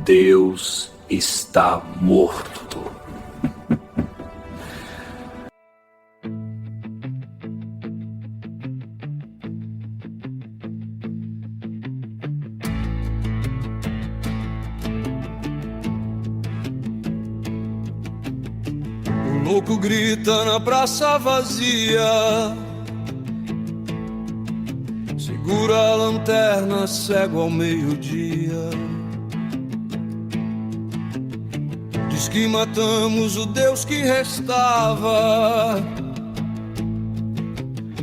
Deus está morto. O louco grita na praça vazia, segura a lanterna, cego ao meio-dia. Diz que matamos o Deus que restava,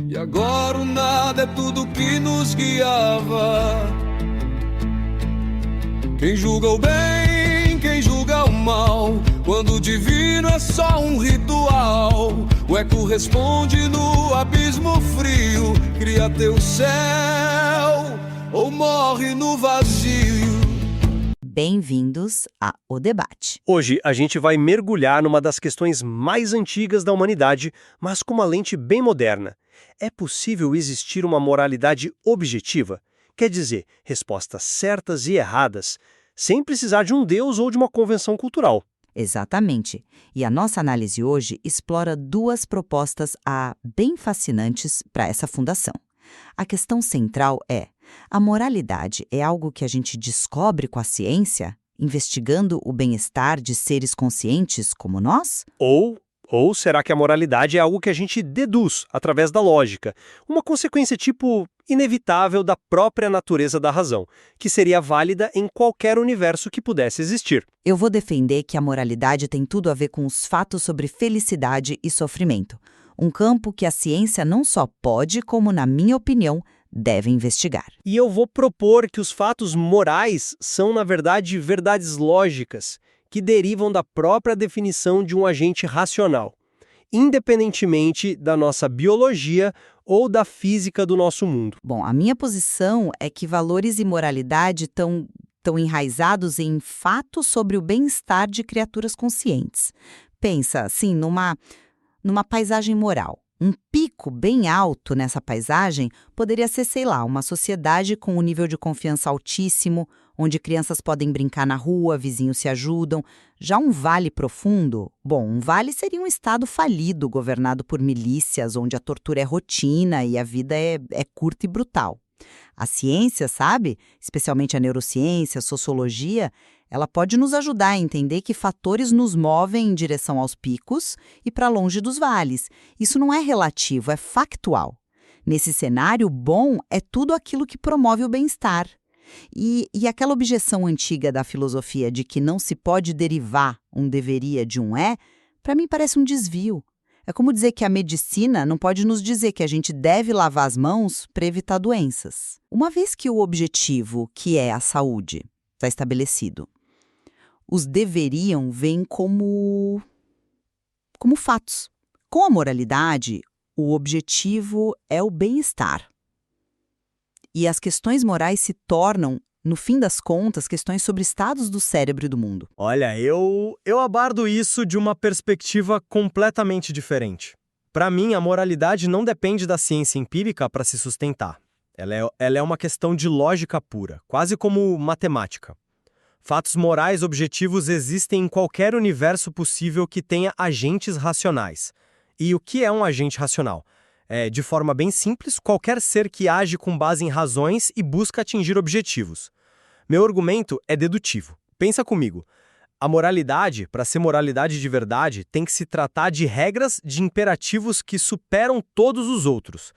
e agora o nada é tudo que nos guiava. Quem julga o bem, quem julga o mal, quando o divino é só um ritual. O eco responde no abismo frio, cria teu céu ou morre no vazio. Bem-vindos a O Debate. Hoje a gente vai mergulhar numa das questões mais antigas da humanidade, mas com uma lente bem moderna. É possível existir uma moralidade objetiva? Quer dizer, respostas certas e erradas, sem precisar de um Deus ou de uma convenção cultural. Exatamente. E a nossa análise hoje explora duas propostas bem fascinantes para essa fundação. A questão central é: a moralidade é algo que a gente descobre com a ciência, investigando o bem-estar de seres conscientes como nós? Ou será que a moralidade é algo que a gente deduz através da lógica, uma consequência inevitável da própria natureza da razão, que seria válida em qualquer universo que pudesse existir? Eu vou defender que a moralidade tem tudo a ver com os fatos sobre felicidade e sofrimento, um campo que a ciência não só pode, como, na minha opinião, deve investigar. E eu vou propor que os fatos morais são, na verdade, verdades lógicas, que derivam da própria definição de um agente racional, independentemente da nossa biologia ou da física do nosso mundo. Bom, a minha posição é que valores e moralidade estão enraizados em fatos sobre o bem-estar de criaturas conscientes. Pensa, assim, numa paisagem moral. Um pico bem alto nessa paisagem poderia ser, sei lá, uma sociedade com um nível de confiança altíssimo, onde crianças podem brincar na rua, vizinhos se ajudam. Já um vale profundo? Bom, um vale seria um estado falido, governado por milícias, onde a tortura é rotina e a vida é curta e brutal. A ciência, sabe? Especialmente a neurociência, a sociologia, ela pode nos ajudar a entender que fatores nos movem em direção aos picos e para longe dos vales. Isso não é relativo, é factual. Nesse cenário, bom é tudo aquilo que promove o bem-estar. E aquela objeção antiga da filosofia de que não se pode derivar um deveria de um para mim parece um desvio. É como dizer que a medicina não pode nos dizer que a gente deve lavar as mãos para evitar doenças. Uma vez que o objetivo, que é a saúde, está estabelecido, os deveriam vêm como fatos. Com a moralidade, o objetivo é o bem-estar. E as questões morais se tornam, no fim das contas, questões sobre estados do cérebro e do mundo. Olha, eu abordo isso de uma perspectiva completamente diferente. Para mim, a moralidade não depende da ciência empírica para se sustentar. Ela é uma questão de lógica pura, quase como matemática. Fatos morais objetivos existem em qualquer universo possível que tenha agentes racionais. E o que é um agente racional? De forma bem simples, qualquer ser que age com base em razões e busca atingir objetivos. Meu argumento é dedutivo. Pensa comigo. A moralidade, para ser moralidade de verdade, tem que se tratar de regras de imperativos que superam todos os outros.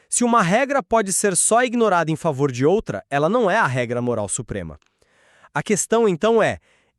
Se uma regra pode ser só ignorada em favor de outra, ela não é a regra moral suprema. A questão, então,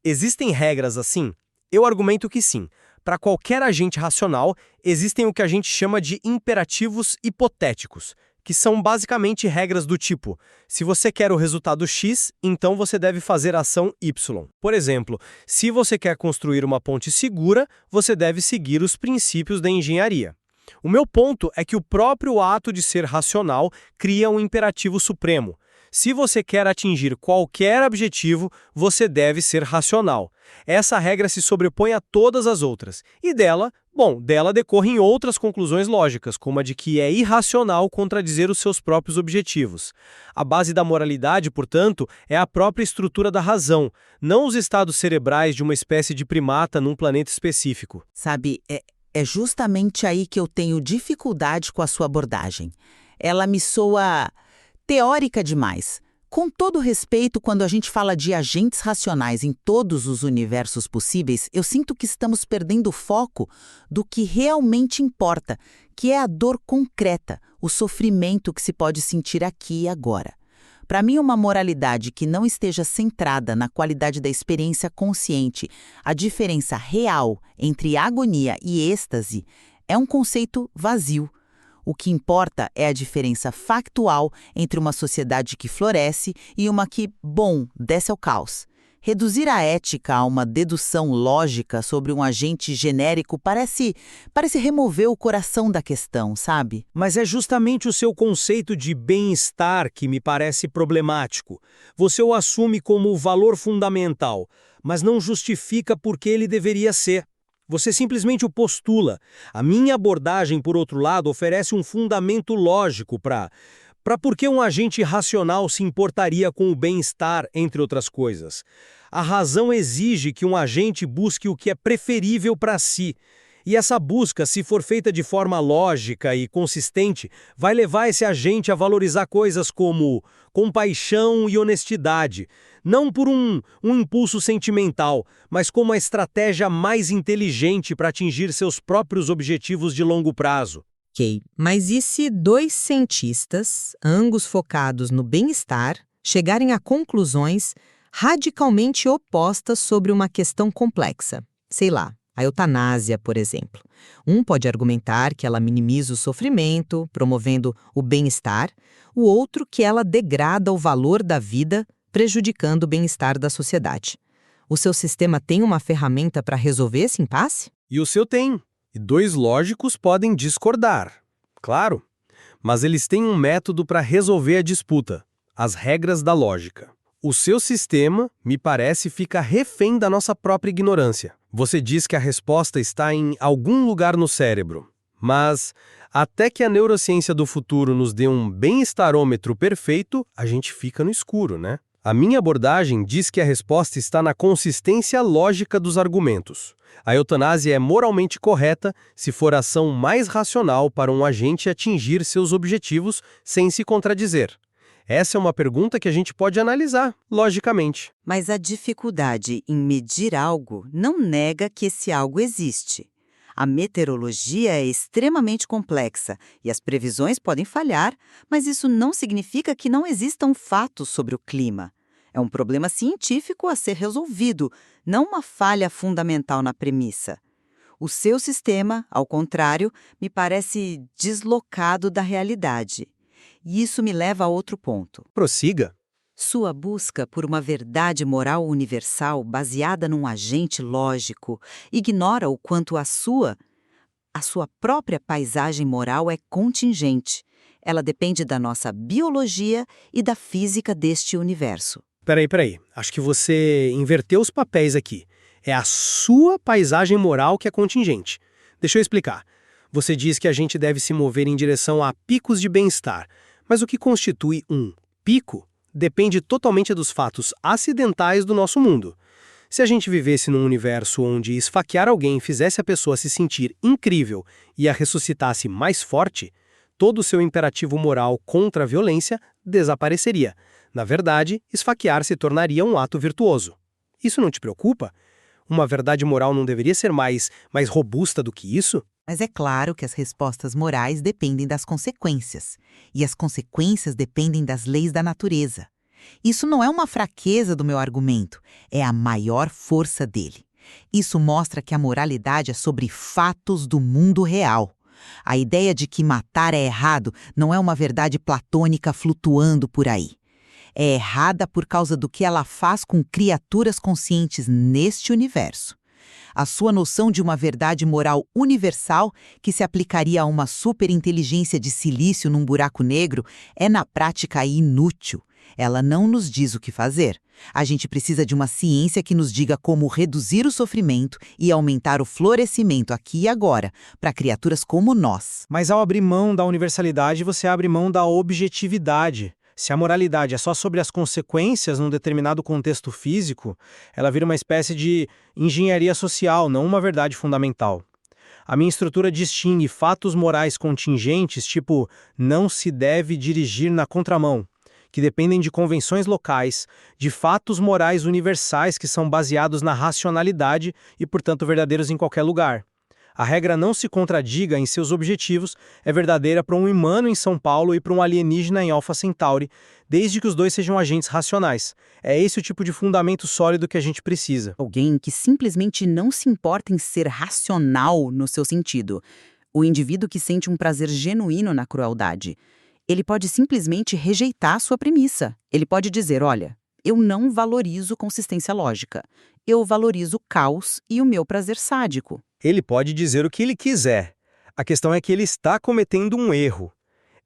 existem regras assim? Eu argumento que sim. Para qualquer agente racional, existem o que a gente chama de imperativos hipotéticos, que são basicamente regras do tipo: se você quer o resultado X, então você deve fazer a ação Y. Por exemplo, se você quer construir uma ponte segura, você deve seguir os princípios da engenharia. O meu ponto é que o próprio ato de ser racional cria um imperativo supremo. Se você quer atingir qualquer objetivo, você deve ser racional. Essa regra se sobrepõe a todas as outras. E dela decorrem outras conclusões lógicas, como a de que é irracional contradizer os seus próprios objetivos. A base da moralidade, portanto, é a própria estrutura da razão, não os estados cerebrais de uma espécie de primata num planeta específico. Sabe, é justamente aí que eu tenho dificuldade com a sua abordagem. Ela me soa teórica demais. Com todo respeito, quando a gente fala de agentes racionais em todos os universos possíveis, eu sinto que estamos perdendo o foco do que realmente importa, que é a dor concreta, o sofrimento que se pode sentir aqui e agora. Para mim, uma moralidade que não esteja centrada na qualidade da experiência consciente, a diferença real entre agonia e êxtase, é um conceito vazio. O que importa é a diferença factual entre uma sociedade que floresce e uma que, desce ao caos. Reduzir a ética a uma dedução lógica sobre um agente genérico parece remover o coração da questão, sabe? Mas é justamente o seu conceito de bem-estar que me parece problemático. Você o assume como valor fundamental, mas não justifica por que ele deveria ser. Você simplesmente o postula. A minha abordagem, por outro lado, oferece um fundamento lógico para por que um agente racional se importaria com o bem-estar, entre outras coisas. A razão exige que um agente busque o que é preferível para si. E essa busca, se for feita de forma lógica e consistente, vai levar esse agente a valorizar coisas como compaixão e honestidade, não por um impulso sentimental, mas como a estratégia mais inteligente para atingir seus próprios objetivos de longo prazo. Ok, mas e se dois cientistas, ambos focados no bem-estar, chegarem a conclusões radicalmente opostas sobre uma questão complexa? Sei lá, a eutanásia, por exemplo. Um pode argumentar que ela minimiza o sofrimento, promovendo o bem-estar, o outro que ela degrada o valor da vida, prejudicando o bem-estar da sociedade. O seu sistema tem uma ferramenta para resolver esse impasse? E o seu tem. E dois lógicos podem discordar, claro, mas eles têm um método para resolver a disputa, as regras da lógica. O seu sistema, me parece, fica refém da nossa própria ignorância. Você diz que a resposta está em algum lugar no cérebro, mas até que a neurociência do futuro nos dê um bem-estarômetro perfeito, a gente fica no escuro, né? A minha abordagem diz que a resposta está na consistência lógica dos argumentos. A eutanásia é moralmente correta se for a ação mais racional para um agente atingir seus objetivos sem se contradizer. Essa é uma pergunta que a gente pode analisar, logicamente. Mas a dificuldade em medir algo não nega que esse algo existe. A meteorologia é extremamente complexa e as previsões podem falhar, mas isso não significa que não existam fatos sobre o clima. É um problema científico a ser resolvido, não uma falha fundamental na premissa. O seu sistema, ao contrário, me parece deslocado da realidade. E isso me leva a outro ponto. Prossiga. Sua busca por uma verdade moral universal baseada num agente lógico ignora o quanto a sua própria paisagem moral é contingente. Ela depende da nossa biologia e da física deste universo. Peraí. Acho que você inverteu os papéis aqui. É a sua paisagem moral que é contingente. Deixa eu explicar. Você diz que a gente deve se mover em direção a picos de bem-estar. Mas o que constitui um pico depende totalmente dos fatos acidentais do nosso mundo. Se a gente vivesse num universo onde esfaquear alguém fizesse a pessoa se sentir incrível e a ressuscitasse mais forte, todo o seu imperativo moral contra a violência desapareceria. Na verdade, esfaquear se tornaria um ato virtuoso. Isso não te preocupa? Uma verdade moral não deveria ser mais robusta do que isso? Mas é claro que as respostas morais dependem das consequências. E as consequências dependem das leis da natureza. Isso não é uma fraqueza do meu argumento, é a maior força dele. Isso mostra que a moralidade é sobre fatos do mundo real. A ideia de que matar é errado não é uma verdade platônica flutuando por aí. É errada por causa do que ela faz com criaturas conscientes neste universo. A sua noção de uma verdade moral universal que se aplicaria a uma superinteligência de silício num buraco negro é, na prática, inútil. Ela não nos diz o que fazer. A gente precisa de uma ciência que nos diga como reduzir o sofrimento e aumentar o florescimento aqui e agora, para criaturas como nós. Mas ao abrir mão da universalidade, você abre mão da objetividade. Se a moralidade é só sobre as consequências num determinado contexto físico, ela vira uma espécie de engenharia social, não uma verdade fundamental. A minha estrutura distingue fatos morais contingentes, tipo não se deve dirigir na contramão, que dependem de convenções locais, de fatos morais universais que são baseados na racionalidade e, portanto, verdadeiros em qualquer lugar. A regra não se contradiga em seus objetivos é verdadeira para um humano em São Paulo e para um alienígena em Alpha Centauri, desde que os dois sejam agentes racionais. É esse o tipo de fundamento sólido que a gente precisa. Alguém que simplesmente não se importa em ser racional no seu sentido. O indivíduo que sente um prazer genuíno na crueldade. Ele pode simplesmente rejeitar a sua premissa. Ele pode dizer, olha, eu não valorizo consistência lógica. Eu valorizo o caos e o meu prazer sádico. Ele pode dizer o que ele quiser. A questão é que ele está cometendo um erro.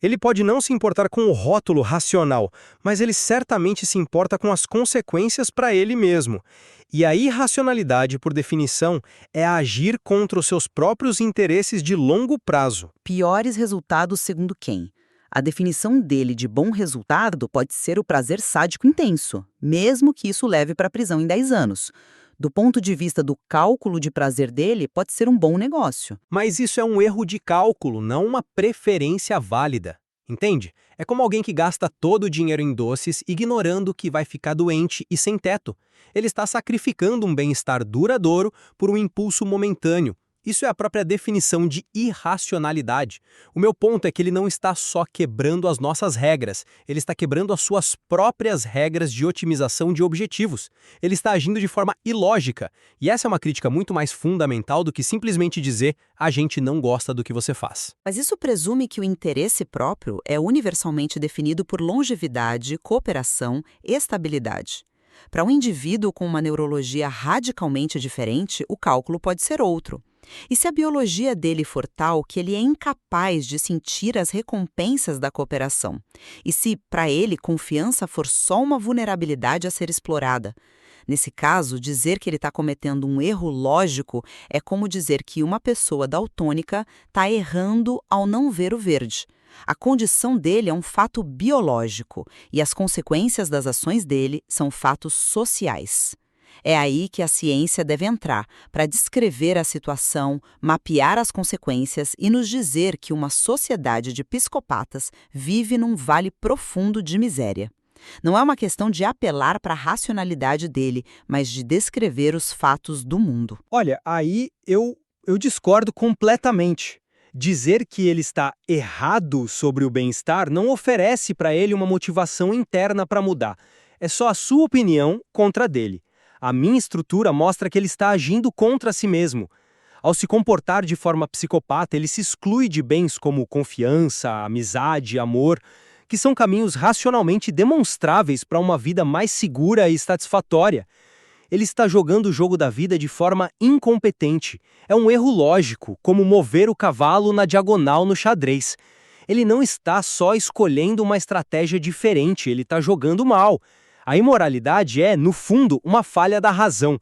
Ele pode não se importar com o rótulo racional, mas ele certamente se importa com as consequências para ele mesmo. E a irracionalidade, por definição, é agir contra os seus próprios interesses de longo prazo. Piores resultados segundo quem? A definição dele de bom resultado pode ser o prazer sádico intenso, mesmo que isso leve para a prisão em 10 anos. Do ponto de vista do cálculo de prazer dele, pode ser um bom negócio. Mas isso é um erro de cálculo, não uma preferência válida. Entende? É como alguém que gasta todo o dinheiro em doces, ignorando que vai ficar doente e sem teto. Ele está sacrificando um bem-estar duradouro por um impulso momentâneo. Isso é a própria definição de irracionalidade. O meu ponto é que ele não está só quebrando as nossas regras, ele está quebrando as suas próprias regras de otimização de objetivos. Ele está agindo de forma ilógica. E essa é uma crítica muito mais fundamental do que simplesmente dizer a gente não gosta do que você faz. Mas isso presume que o interesse próprio é universalmente definido por longevidade, cooperação e estabilidade. Para um indivíduo com uma neurologia radicalmente diferente, o cálculo pode ser outro. E se a biologia dele for tal que ele é incapaz de sentir as recompensas da cooperação? E se, para ele, confiança for só uma vulnerabilidade a ser explorada? Nesse caso, dizer que ele está cometendo um erro lógico é como dizer que uma pessoa daltônica está errando ao não ver o verde. A condição dele é um fato biológico e as consequências das ações dele são fatos sociais. É aí que a ciência deve entrar, para descrever a situação, mapear as consequências e nos dizer que uma sociedade de psicopatas vive num vale profundo de miséria. Não é uma questão de apelar para a racionalidade dele, mas de descrever os fatos do mundo. Olha, aí eu discordo completamente. Dizer que ele está errado sobre o bem-estar não oferece para ele uma motivação interna para mudar. É só a sua opinião contra a dele. A minha estrutura mostra que ele está agindo contra si mesmo. Ao se comportar de forma psicopata, ele se exclui de bens como confiança, amizade, amor, que são caminhos racionalmente demonstráveis para uma vida mais segura e satisfatória. Ele está jogando o jogo da vida de forma incompetente. É um erro lógico, como mover o cavalo na diagonal no xadrez. Ele não está só escolhendo uma estratégia diferente, ele está jogando mal. A imoralidade é, no fundo, uma falha da razão.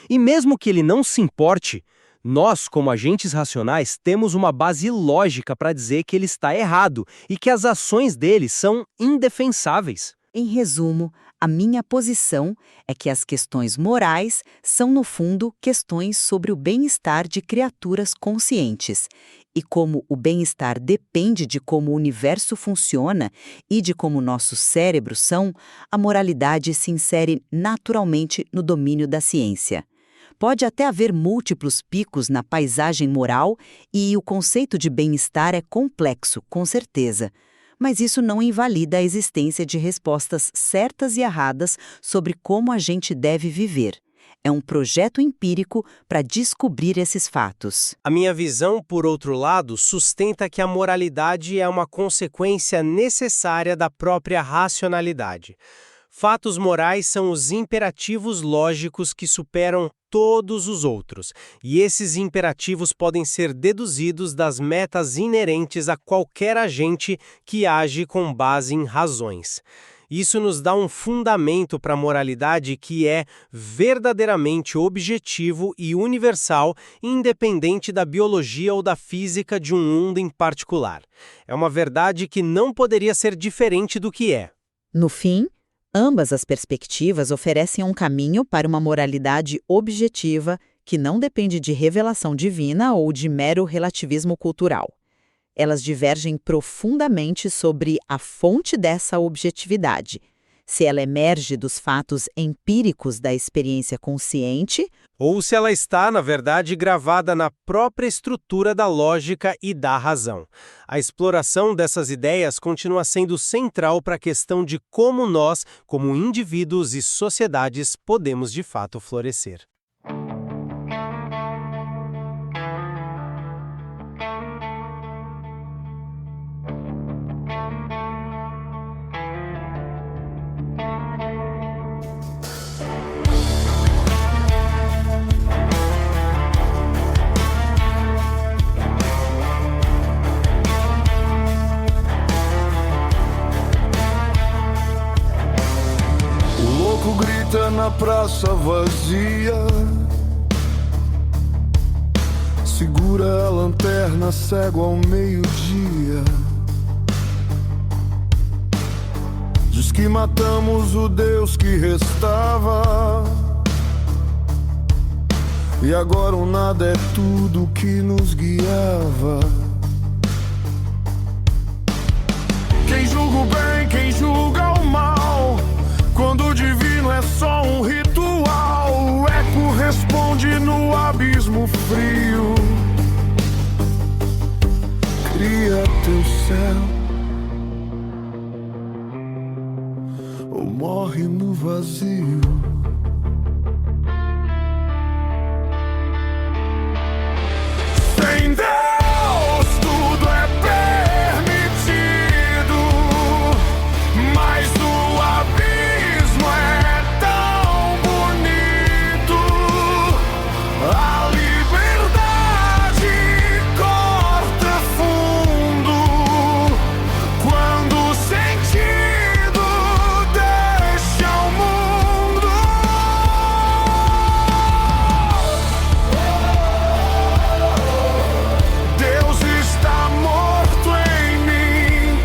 E mesmo que ele não se importe, nós, como agentes racionais, temos uma base lógica para dizer que ele está errado e que as ações dele são indefensáveis. Em resumo, a minha posição é que as questões morais são, no fundo, questões sobre o bem-estar de criaturas conscientes. E como o bem-estar depende de como o universo funciona e de como nossos cérebros são, a moralidade se insere naturalmente no domínio da ciência. Pode até haver múltiplos picos na paisagem moral e o conceito de bem-estar é complexo, com certeza. Mas isso não invalida a existência de respostas certas e erradas sobre como a gente deve viver. É um projeto empírico para descobrir esses fatos. A minha visão, por outro lado, sustenta que a moralidade é uma consequência necessária da própria racionalidade. Fatos morais são os imperativos lógicos que superam todos os outros, e esses imperativos podem ser deduzidos das metas inerentes a qualquer agente que age com base em razões. Isso nos dá um fundamento para a moralidade que é verdadeiramente objetivo e universal, independente da biologia ou da física de um mundo em particular. É uma verdade que não poderia ser diferente do que é. No fim, ambas as perspectivas oferecem um caminho para uma moralidade objetiva que não depende de revelação divina ou de mero relativismo cultural. Elas divergem profundamente sobre a fonte dessa objetividade, se ela emerge dos fatos empíricos da experiência consciente ou se ela está, na verdade, gravada na própria estrutura da lógica e da razão. A exploração dessas ideias continua sendo central para a questão de como nós, como indivíduos e sociedades, podemos de fato florescer. Grita na praça vazia, segura a lanterna cego ao meio-dia. Diz que matamos o Deus que restava, e agora o nada é tudo que nos guiava. Quem julga o bem, quem julga o mal, quando o divino é só um ritual, o eco responde no abismo frio. Cria teu céu ou morre no vazio. Sem Deus tudo é permitido, mas o abismo é tão bonito. A liberdade corta fundo quando o sentido deixa o mundo. Deus está morto em mim,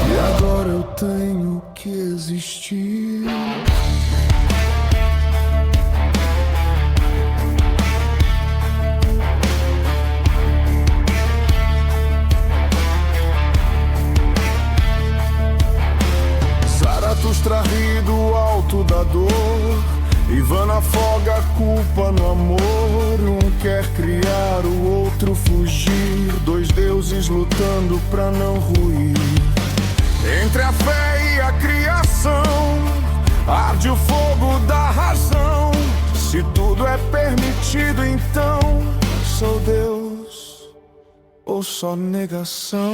e agora eu tenho que existir. Zaratustra ri do alto da dor, Ivana afoga a culpa no amor. Um quer criar, o outro fugir, dois deuses lutando pra não ruir. Entre a fé e a criação arde o fogo da razão. Se tudo é permitido, então sou Deus ou só negação?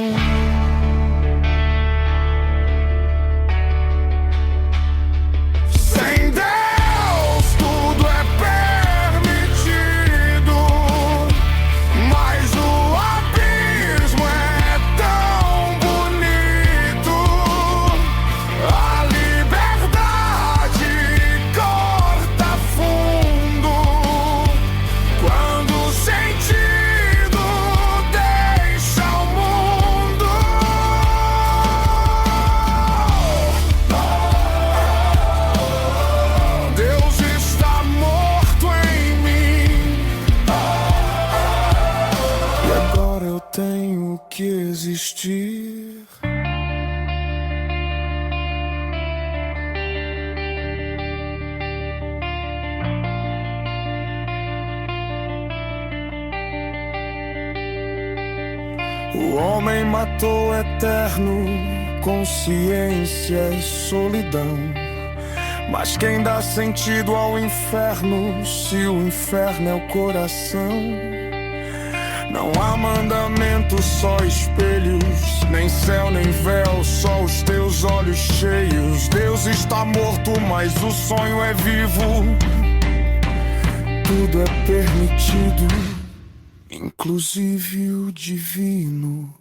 Sem Deus tudo é permitido, mas o abismo é tão bonito. A liberdade corta fundo quando o sentido deixa o mundo. Deus está morto em mim, e agora eu tenho que existir. O homem matou o eterno, consciência e solidão. Mas quem dá sentido ao inferno, se o inferno é o coração? Não há mandamento, só espelhos, nem céu, nem véu, só os teus olhos cheios. Deus está morto, mas o sonho é vivo. Tudo é permitido, inclusive o divino.